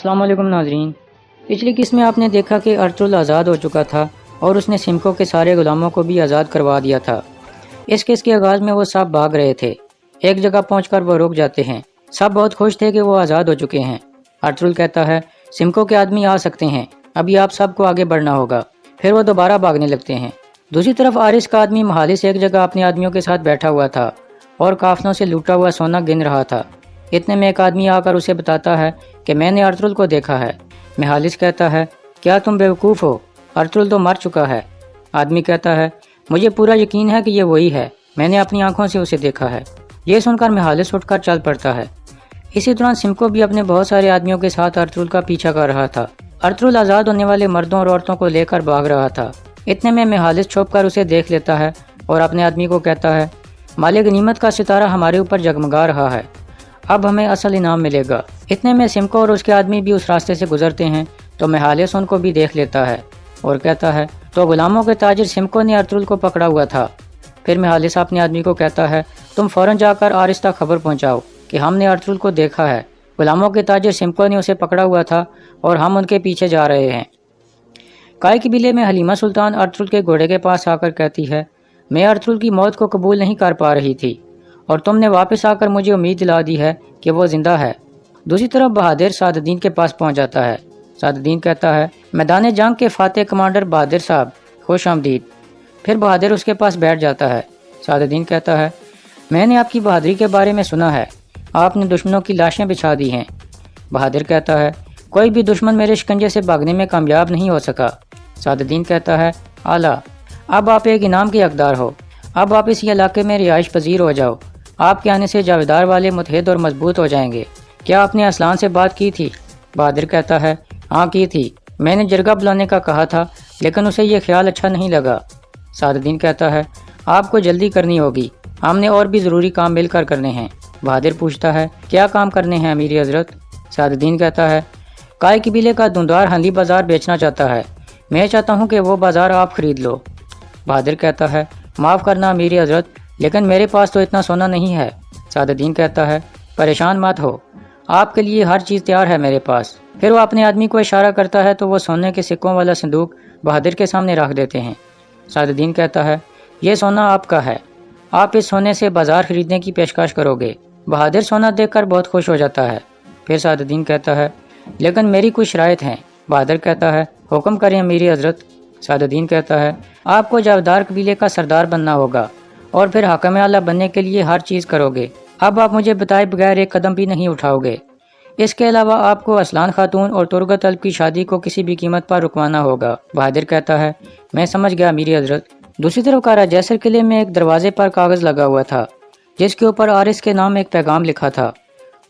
अस्सलाम वालेकुम नाजरीन। पिछली किस्त में आपने देखा कि अर्तुगरुल आज़ाद हो चुका था और उसने सिमको के सारे गुलामों को भी आज़ाद करवा दिया था। इस केस के आगाज़ में वो सब भाग रहे थे। एक जगह पहुंचकर वो रुक जाते हैं। सब बहुत खुश थे कि वो आज़ाद हो चुके हैं। अर्तुगरुल कहता है, सिमको के आदमी आ सकते हैं, अभी आप सबको आगे बढ़ना होगा। फिर वो दोबारा भागने लगते हैं। दूसरी तरफ आरिस का आदमी महालिस एक जगह अपने आदमियों के साथ बैठा हुआ था और काफलों से लूटा हुआ सोना गिन रहा था। इतने में एक आदमी आकर उसे बताता है कि मैंने अर्तुगरुल को देखा है। महालिस कहता है, क्या तुम बेवकूफ़ हो, अर्तुगरुल तो मर चुका है। आदमी कहता है, मुझे पूरा यकीन है कि ये वही है, मैंने अपनी आंखों से उसे देखा है। ये सुनकर महालिस उठकर चल पड़ता है। इसी दौरान सिमको भी अपने बहुत सारे आदमियों के साथ अर्तुगरुल का पीछा कर रहा था। अर्तुगरुल आज़ाद होने वाले मर्दों और औरतों को लेकर भाग रहा था। इतने में महालिस छुपकर उसे देख लेता है और अपने आदमी को कहता है, मालिक गनीमत का सितारा हमारे ऊपर जगमगा रहा है, अब हमें असल इनाम मिलेगा। इतने में सिमको और उसके आदमी भी उस रास्ते से गुजरते हैं तो महालिस उनको भी देख लेता है और कहता है, तो गुलामों के ताजिर सिमको ने अर्तुगरुल को पकड़ा हुआ था। फिर महालिस अपने आदमी को कहता है, तुम फौरन जाकर आरिस तक खबर पहुंचाओ कि हमने अर्तुगरुल को देखा है। गुलामों के ताजिर सिमको ने उसे पकड़ा हुआ था और हम उनके पीछे जा रहे हैं। काय कबीले में हलीमा सुल्तान अर्तुगरुल के घोड़े के पास आकर कहती है, मैं अर्तुगरुल की मौत को कबूल नहीं कर पा रही थी और तुमने वापस आकर मुझे उम्मीद दिला दी है कि वो जिंदा है। दूसरी तरफ बहादुर सादुद्दीन के पास पहुंच जाता है। सादुद्दीन कहता है, मैदान जंग के फातेह कमांडर बहादुर साहब, खुश आमदीद। फिर बहादुर उसके पास बैठ जाता है। सादुद्दीन कहता है, मैंने आपकी बहादुरी के बारे में सुना है, आपने दुश्मनों की लाशें बिछा दी हैं। बहादुर कहता है, कोई भी दुश्मन मेरे शिकंजे से भागने में कामयाब नहीं हो सका। सादुद्दीन कहता है, आला, अब आप एक इनाम के हकदार हो, अब आप इस इलाके में रिहाइश पजीर हो जाओ। आपके आने से जावेदार वाले मुतहद और मजबूत हो जाएंगे। क्या आपने असलान से बात की थी? बहादुर कहता है, हाँ की थी, मैंने जरगा बुलाने का कहा था लेकिन उसे ये ख्याल अच्छा नहीं लगा। सादुद्दीन कहता है, आपको जल्दी करनी होगी, हमने और भी ज़रूरी काम मिलकर करने हैं। बहादुर पूछता है, क्या काम करने हैं अमीर हजरत? सादुद्दीन कहता है, काय कबीले का धुंधार हंदी बाजार बेचना चाहता है, मैं चाहता हूँ कि वो बाजार आप खरीद लो। बहादुर कहता है, माफ़ करना अमीर हजरत, लेकिन मेरे पास तो इतना सोना नहीं है। सादुद्दीन कहता है, परेशान मत हो, आपके लिए हर चीज़ तैयार है मेरे पास। फिर वो अपने आदमी को इशारा करता है तो वो सोने के सिक्कों वाला संदूक बहादुर के सामने रख देते हैं। सादुद्दीन कहता है, ये सोना आपका है, आप इस सोने से बाजार खरीदने की पेशकश करोगे। बहादुर सोना देखकर बहुत खुश हो जाता है। फिर सादुद्दीन कहता है, लेकिन मेरी कुछ शराइत हैं। बहादुर कहता है, हुक्म करें अमीर हजरत। सादुद्दीन कहता है, आपको जावेदार कबीले का सरदार बनना होगा और फिर हाकिम आला बनने के लिए हर चीज़ करोगे। अब आप मुझे बताए बगैर एक कदम भी नहीं उठाओगे। इसके अलावा आपको असलान खातून और तुरगत अल्ब की शादी को किसी भी कीमत पर रुकवाना होगा। बहादुर कहता है, मैं समझ गया अमीर हजरत। दूसरी तरफ कारा जैसर किले में एक दरवाजे पर कागज़ लगा हुआ था जिसके ऊपर आरिस के नाम एक पैगाम लिखा था।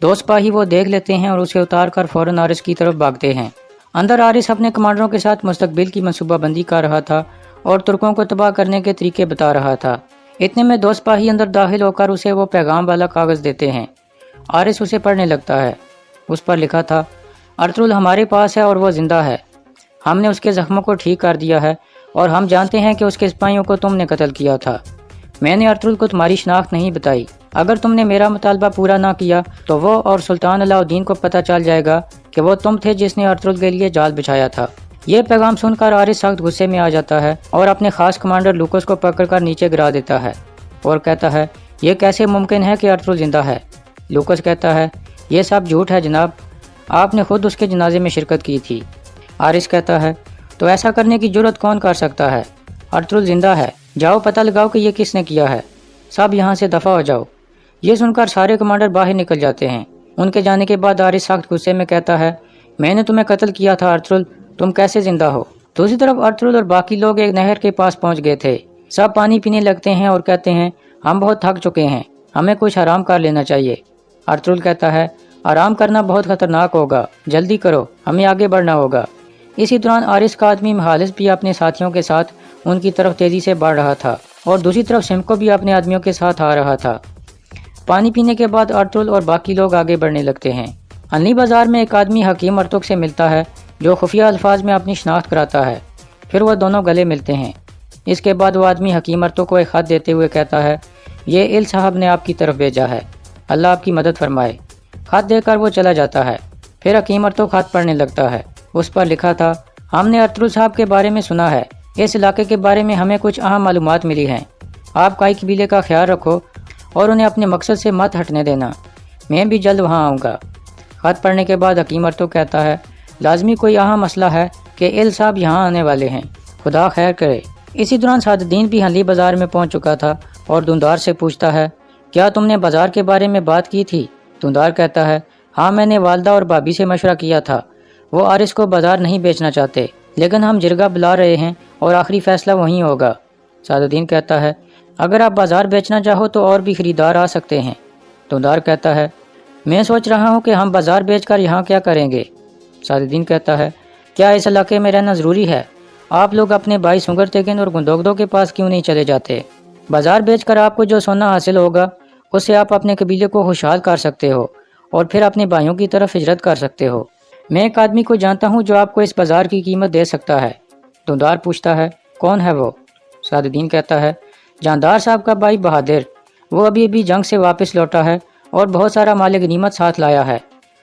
दो सिपाही वो देख लेते हैं और उसे उतार कर फौरन आरिस की तरफ भागते हैं। अंदर आरिस अपने कमांडरों के साथ मुस्तकबिल की मनसूबाबंदी कर रहा था और तुर्कों को तबाह करने के तरीके बता रहा था। इतने में दो सिपाही अंदर दाखिल होकर उसे वो पैगाम वाला कागज़ देते हैं। आरिस उसे पढ़ने लगता है। उस पर लिखा था, अर्तुगरुल हमारे पास है और वो जिंदा है, हमने उसके जख्मों को ठीक कर दिया है और हम जानते हैं कि उसके सिपाहियों को तुमने कत्ल किया था। मैंने अर्तुगरुल को तुम्हारी शनाख्त नहीं बताई। अगर तुमने मेरा मुतालबा पूरा ना किया तो वो और सुल्तान अलाउद्दीन को पता चल जाएगा कि वो तुम थे जिसने अर्तुगरुल के लिए जाल बिछाया था। ये पैगाम सुनकर आरिस सख्त गुस्से में आ जाता है और अपने खास कमांडर लूकोस को पकड़कर नीचे गिरा देता है और कहता है, ये कैसे मुमकिन है कि अर्तुगरुल जिंदा है? लूकोस कहता है, ये सब झूठ है जनाब, आपने खुद उसके जनाजे में शिरकत की थी। आरिस कहता है, तो ऐसा करने की जुर्रत कौन कर सकता है? अर्तुगरुल जिंदा है, जाओ पता लगाओ कि ये किसने किया है, सब यहाँ से दफा हो जाओ। ये सुनकर सारे कमांडर बाहर निकल जाते हैं। उनके जाने के बाद आरिस सख्त गुस्से में कहता है, मैंने तुम्हें कत्ल किया था अर्तुगरुल, तुम कैसे जिंदा हो? दूसरी तरफ अर्तुगरुल और बाकी लोग एक नहर के पास पहुंच गए थे। सब पानी पीने लगते हैं और कहते हैं, हम बहुत थक चुके हैं, हमें कुछ आराम कर लेना चाहिए। अर्तुगरुल कहता है, आराम करना बहुत खतरनाक होगा, जल्दी करो, हमें आगे बढ़ना होगा। इसी दौरान आरिस का आदमी महालिस भी अपने साथियों के साथ उनकी तरफ तेजी से बढ़ रहा था और दूसरी तरफ सिमको भी अपने आदमियों के साथ आ रहा था। पानी पीने के बाद अर्तुगरुल और बाकी लोग आगे बढ़ने लगते हैं। हंदी बाजार में एक आदमी हकीम अर्तुग से मिलता है जो खुफिया अल्फाज में अपनी शनाख्त कराता है। फिर वह दोनों गले मिलते हैं। इसके बाद वो आदमी हकीम अर्तुग को एक खत देते हुए कहता है, ये इल साहब ने आपकी तरफ भेजा है, अल्लाह आपकी मदद फरमाए। खत देकर वो चला जाता है। پھر حکیم ارتک خط پڑھنے لگتا ہے۔ اس پر لکھا تھا، ہم نے ارطغرل صاحب کے بارے میں سنا ہے، اس علاقے کے بارے میں ہمیں کچھ اہم معلومات ملی ہیں، آپ کائی قبیلے کا خیال رکھو اور انہیں اپنے مقصد سے مت ہٹنے دینا، میں بھی جلد وہاں آؤں گا۔ خط پڑھنے کے بعد حکیم ارتک کہتا ہے، لازمی کوئی اہم مسئلہ ہے کہ ایل صاحب یہاں آنے والے ہیں، خدا خیر کرے۔ اسی دوران سعد الدین بھی حنلی بازار میں پہنچ چکا تھا اور دھندار سے پوچھتا ہے، کیا تم نے بازار کے بارے میں بات کی تھی؟ دھندار کہتا ہے، ہاں میں نے والدہ اور بھابھی سے مشورہ کیا تھا، وہ آرس کو بازار نہیں بیچنا چاہتے، لیکن ہم جرگہ بلا رہے ہیں اور آخری فیصلہ وہیں ہوگا۔ سعد الدین کہتا ہے، اگر آپ بازار بیچنا چاہو تو اور بھی خریدار آ سکتے ہیں۔ دھندار کہتا ہے، میں سوچ رہا ہوں کہ ہم بازار بیچ کر یہاں کیا کریں گے؟ سعد الدین کہتا ہے، کیا اس علاقے میں رہنا ضروری ہے؟ آپ لوگ اپنے بھائی سنگر تیگن اور گندوگدو کے پاس کیوں نہیں چلے جاتے؟ بازار بیچ کر آپ کو جو سونا حاصل ہوگا اس سے آپ اپنے قبیلے کو خوشحال کر سکتے ہو اور پھر اپنے بھائیوں کی طرف ہجرت کر سکتے ہو۔ میں ایک آدمی کو جانتا ہوں جو آپ کو اس بازار کی قیمت دے سکتا ہے۔ دھندار پوچھتا ہے، کون ہے وہ؟ سعد الدین کہتا ہے، جاندار صاحب کا بھائی بہادر، وہ ابھی جنگ سے واپس لوٹا ہے اور بہت سارا مال غنیمت ساتھ لایا ہے،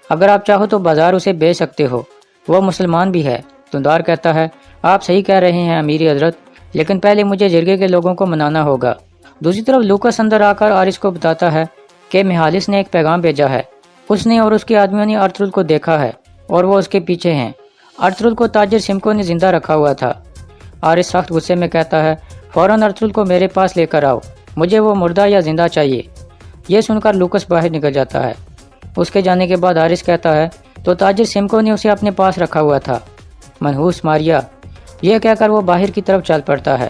اگر آپ چاہو تو بازار اسے بیچ سکتے ہو، وہ مسلمان بھی ہے۔ دھندار کہتا ہے، آپ صحیح کہہ رہے ہیں امیر حضرت، لیکن پہلے مجھے جرگے کے لوگوں کو منانا ہوگا۔ دوسری طرف لوکس اندر آ کر آرس کو بتاتا ہے کہ مہالس نے ایک پیغام بھیجا ہے، اس نے اور اس کے آدمیوں نے ارطغرل کو دیکھا ہے اور وہ اس کے پیچھے ہیں۔ ارطغرل کو تاجر سمکو نے زندہ رکھا ہوا تھا۔ آرس سخت غصے میں کہتا ہے، فوراً ارطغرل کو میرے پاس لے کر آؤ، مجھے وہ مردہ یا زندہ چاہیے۔ یہ سن کر لوکس باہر نکل جاتا ہے۔ اس کے جانے کے بعد آرس کہتا ہے، تو تاجر سمکو نے اسے اپنے پاس رکھا ہوا تھا، منحوس ماریا۔ یہ کہہ کر وہ باہر کی طرف چل پڑتا ہے۔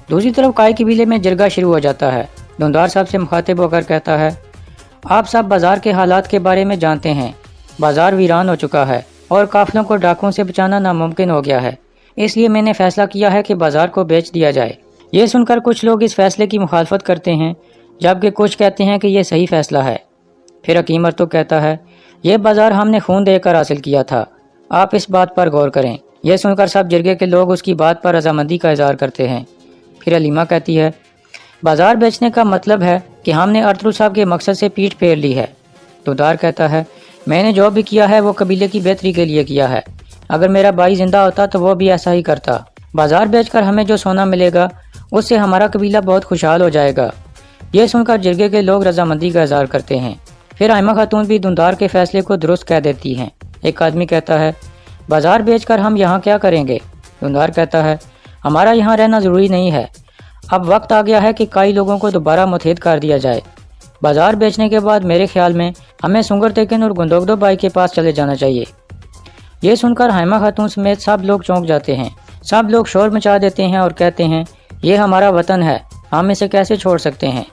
دوسری طرف کائی قبیلے میں جرگہ شروع ہو جاتا ہے۔ دھندار صاحب سے مخاطب ہو کر کہتا ہے، آپ سب بازار کے حالات کے بارے میں جانتے ہیں، بازار ویران ہو چکا ہے اور قافلوں کو ڈاکوؤں سے بچانا ناممکن ہو گیا ہے، اس لیے میں نے فیصلہ کیا ہے کہ بازار کو بیچ دیا جائے۔ یہ سن کر کچھ لوگ اس فیصلے کی مخالفت کرتے ہیں، جبکہ کچھ کہتے ہیں کہ یہ صحیح فیصلہ ہے۔ پھر حکیم ارتک کہتا ہے، یہ بازار ہم نے خون دے کر حاصل کیا تھا، آپ اس بات پر غور کریں۔ یہ سن کر سب جرگے کے لوگ اس کی بات پر رضامندی کا اظہار کرتے ہیں۔ پھر علیمہ کہتی ہے، بازار بیچنے کا مطلب ہے کہ ہم نے ارطغرل صاحب کے مقصد سے پیٹھ پھیر لی ہے۔ دھندار کہتا ہے، میں نے جو بھی کیا ہے وہ قبیلے کی بہتری کے لیے کیا ہے، اگر میرا بھائی زندہ ہوتا تو وہ بھی ایسا ہی کرتا۔ بازار بیچ کر ہمیں جو سونا ملے گا اس سے ہمارا قبیلہ بہت خوشحال ہو جائے گا۔ یہ سن کر جرگے کے لوگ رضامندی کا اظہار کرتے ہیں۔ پھر آئمہ خاتون بھی دھندار کے فیصلے کو درست کہہ دیتی ہیں۔ ایک آدمی کہتا ہے، بازار بیچ کر ہم یہاں کیا کریں گے؟ دھندار کہتا ہے، ہمارا یہاں رہنا ضروری نہیں ہے، اب وقت آ گیا ہے کہ کئی لوگوں کو دوبارہ متحد کر دیا جائے۔ بازار بیچنے کے بعد میرے خیال میں ہمیں سنگر تیکن اور گندوگدو بھائی کے پاس چلے جانا چاہیے۔ یہ سن کر ہائمہ خاتون سمیت سب لوگ چونک جاتے ہیں، سب لوگ شور مچا دیتے ہیں اور کہتے ہیں، یہ ہمارا وطن ہے، ہم اسے کیسے چھوڑ سکتے ہیں؟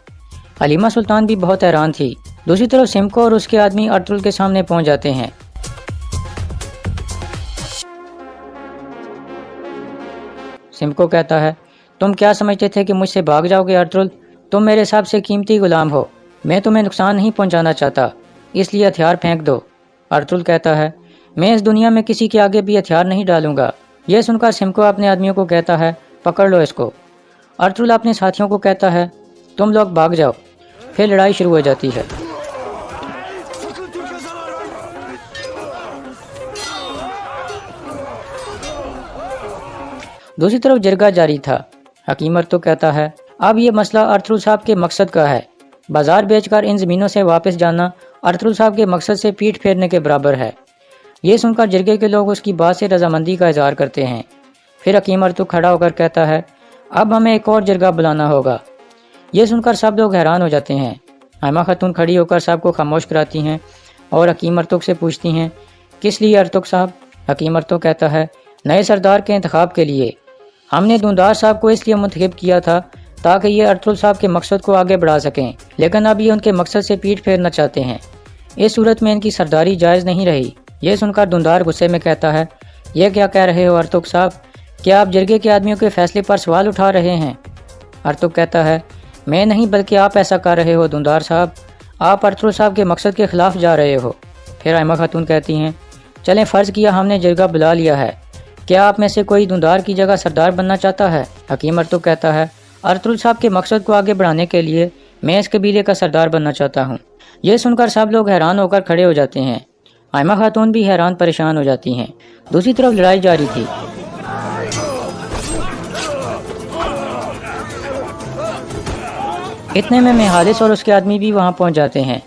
حلیمہ سلطان بھی بہت حیران تھی۔ دوسری طرف سمکو اور اس کے آدمی ارطغرل کے سامنے پہنچ جاتے ہیں۔ سمکو کہتا ہے، تم کیا سمجھتے تھے کہ مجھ سے بھاگ جاؤ گے ارطغرل؟ تم میرے سب سے قیمتی غلام ہو، میں تمہیں نقصان نہیں پہنچانا چاہتا، اس لیے ہتھیار پھینک دو۔ ارطغرل کہتا ہے، میں اس دنیا میں کسی کے آگے بھی ہتھیار نہیں ڈالوں گا۔ یہ سن کر سمکو اپنے آدمیوں کو کہتا ہے، پکڑ لو اس کو۔ ارطغرل اپنے ساتھیوں کو کہتا ہے، تم لوگ بھاگ جاؤ۔ پھر لڑائی شروع ہو جاتی ہے۔ دوسری طرف جرگہ جاری تھا۔ حکیم ارتک کہتا ہے، اب یہ مسئلہ ارطغرل صاحب کے مقصد کا ہے، بازار بیچ کر ان زمینوں سے واپس جانا ارطغرل صاحب کے مقصد سے پیٹھ پھیرنے کے برابر ہے۔ یہ سن کر جرگے کے لوگ اس کی بات سے رضامندی کا اظہار کرتے ہیں۔ پھر حکیم ارتک کھڑا ہو کر کہتا ہے، اب ہمیں ایک اور جرگہ بلانا ہوگا۔ یہ سن کر سب لوگ حیران ہو جاتے ہیں۔ حائمہ خاتون کھڑی ہو کر سب کو خاموش کراتی ہیں اور حکیم ارتک سے پوچھتی ہیں، کس لیے ارتک صاحب؟ حکیم ارتک کہتا ہے، نئے سردار کے انتخاب کے لیے۔ ہم نے دھندار صاحب کو اس لیے منتخب کیا تھا تاکہ یہ ارطغرل صاحب کے مقصد کو آگے بڑھا سکیں، لیکن اب یہ ان کے مقصد سے پیٹھ پھیرنا چاہتے ہیں، اس صورت میں ان کی سرداری جائز نہیں رہی۔ یہ سن کر دھندار غصے میں کہتا ہے، یہ کیا کہہ رہے ہو ارتک صاحب؟ کیا آپ جرگے کے آدمیوں کے فیصلے پر سوال اٹھا رہے ہیں؟ ارتک کہتا ہے، میں نہیں بلکہ آپ ایسا کر رہے ہو دھندار صاحب، آپ ارطغرل صاحب کے مقصد کے خلاف جا رہے ہو۔ پھر حائمہ خاتون کہتی ہیں، چلیں فرض کیا ہم نے جرگہ بلا لیا ہے، کیا آپ میں سے کوئی دھندار کی جگہ سردار بننا چاہتا ہے؟ حکیم ارتک کہتا ہے، ارطغرل صاحب کے مقصد کو آگے بڑھانے کے لیے میں اس قبیلے کا سردار بننا چاہتا ہوں۔ یہ سن کر سب لوگ حیران ہو کر کھڑے ہو جاتے ہیں۔ آئمہ خاتون بھی حیران پریشان ہو جاتی ہیں۔ دوسری طرف لڑائی جاری تھی۔ اتنے میں مہالس اور اس کے آدمی بھی وہاں پہنچ جاتے ہیں۔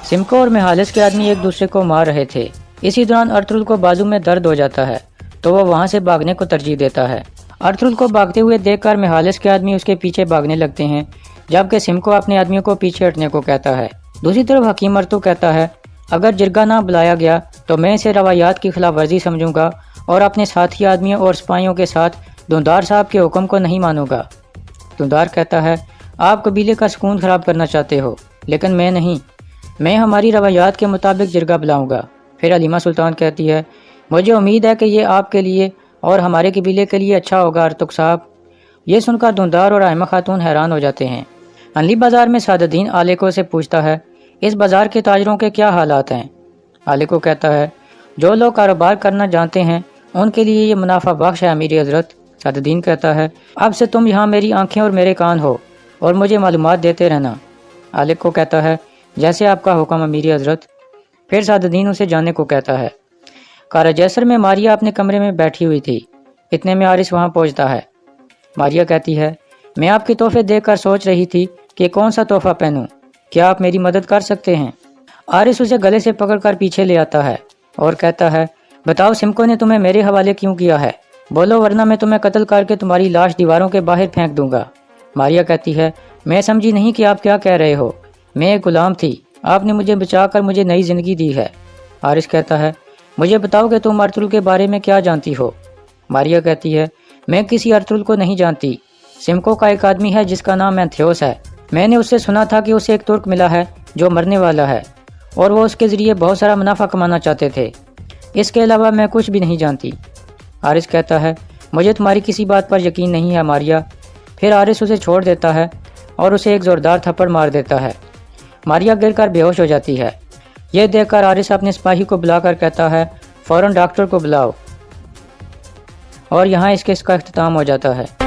سمکو اور مہالس کے آدمی ایک دوسرے کو مار رہے تھے۔ اسی دوران ارطغرل کو بازو میں درد ہو جاتا ہے تو وہ وہاں سے بھاگنے کو ترجیح دیتا ہے۔ ارطغرل کو بھاگتے ہوئے دیکھ کر مہالس کے آدمی اس کے پیچھے بھاگنے لگتے ہیں، جبکہ سمکو اپنے آدمیوں کو پیچھے ہٹنے کو کہتا ہے۔ دوسری طرف حکیم ارطغرل کہتا ہے، اگر جرگہ نہ بلایا گیا تو میں اسے روایات کی خلاف ورزی سمجھوں گا اور اپنے ساتھی آدمیوں اور سپاہیوں کے ساتھ دھندار صاحب کے حکم کو نہیں مانوں گا۔ دھندار کہتا ہے، آپ قبیلے کا سکون خراب کرنا چاہتے ہو، لیکن میں نہیں، میں ہماری روایات کے مطابق جرگہ بلاؤں گا۔ پھر حلیمہ سلطان کہتی ہے، مجھے امید ہے کہ یہ آپ کے لیے اور ہمارے قبیلے کے لیے اچھا ہوگا ارطغرل صاحب۔ یہ سن کر دھندار اور آئمہ خاتون حیران ہو جاتے ہیں۔ انلی بازار میں سعد الدین آلیکو سے پوچھتا ہے، اس بازار کے تاجروں کے کیا حالات ہیں؟ آلیکو کہتا ہے، جو لوگ کاروبار کرنا جانتے ہیں ان کے لیے یہ منافع بخش ہے امیر حضرت۔ سعد الدین کہتا ہے، اب سے تم یہاں میری آنکھیں اور میرے کان ہو اور مجھے معلومات دیتے رہنا۔ آلیکو کہتا ہے، جیسے آپ کا حکم امیر حضرت۔ پھر سعد الدین اسے جانے کو کہتا ہے۔ کارا جیسر میں ماریا اپنے کمرے میں بیٹھی ہوئی تھی۔ اتنے میں آرس وہاں پہنچتا ہے۔ ماریا کہتی ہے، میں آپ کے تحفے دیکھ کر سوچ رہی تھی کہ کون سا تحفہ پہنوں، کیا آپ میری مدد کر سکتے ہیں؟ آرس اسے گلے سے پکڑ کر پیچھے لے آتا ہے اور کہتا ہے، بتاؤ سمکو نے تمہیں میرے حوالے کیوں کیا ہے؟ بولو ورنہ میں تمہیں قتل کر کے تمہاری لاش دیواروں کے باہر پھینک دوں گا۔ ماریا کہتی ہے، میں سمجھی نہیں کہ آپ کیا کہہ رہے ہو، میں ایک غلام تھی، آپ نے مجھے بچا کر مجھے نئی زندگی دی ہے۔ آرس کہتا ہے، مجھے بتاؤ کہ تم ارطغرل کے بارے میں کیا جانتی ہو؟ ماریا کہتی ہے، میں کسی ارطغرل کو نہیں جانتی، سمکو کا ایک آدمی ہے جس کا نام اینتھیوس ہے، میں نے اس سے سنا تھا کہ اسے ایک ترک ملا ہے جو مرنے والا ہے اور وہ اس کے ذریعے بہت سارا منافع کمانا چاہتے تھے، اس کے علاوہ میں کچھ بھی نہیں جانتی۔ آرس کہتا ہے، مجھے تمہاری کسی بات پر یقین نہیں ہے ماریا۔ پھر آرس اسے چھوڑ دیتا ہے اور اسے ایک زوردار تھپڑ مار دیتا ہے۔ ماریا گر کر بے ہوش ہو جاتی ہے۔ یہ دیکھ کر آرس اپنے سپاہی کو بلا کر کہتا ہے، فوراً ڈاکٹر کو بلاؤ، اور یہاں اس کیس کا اختتام ہو جاتا ہے۔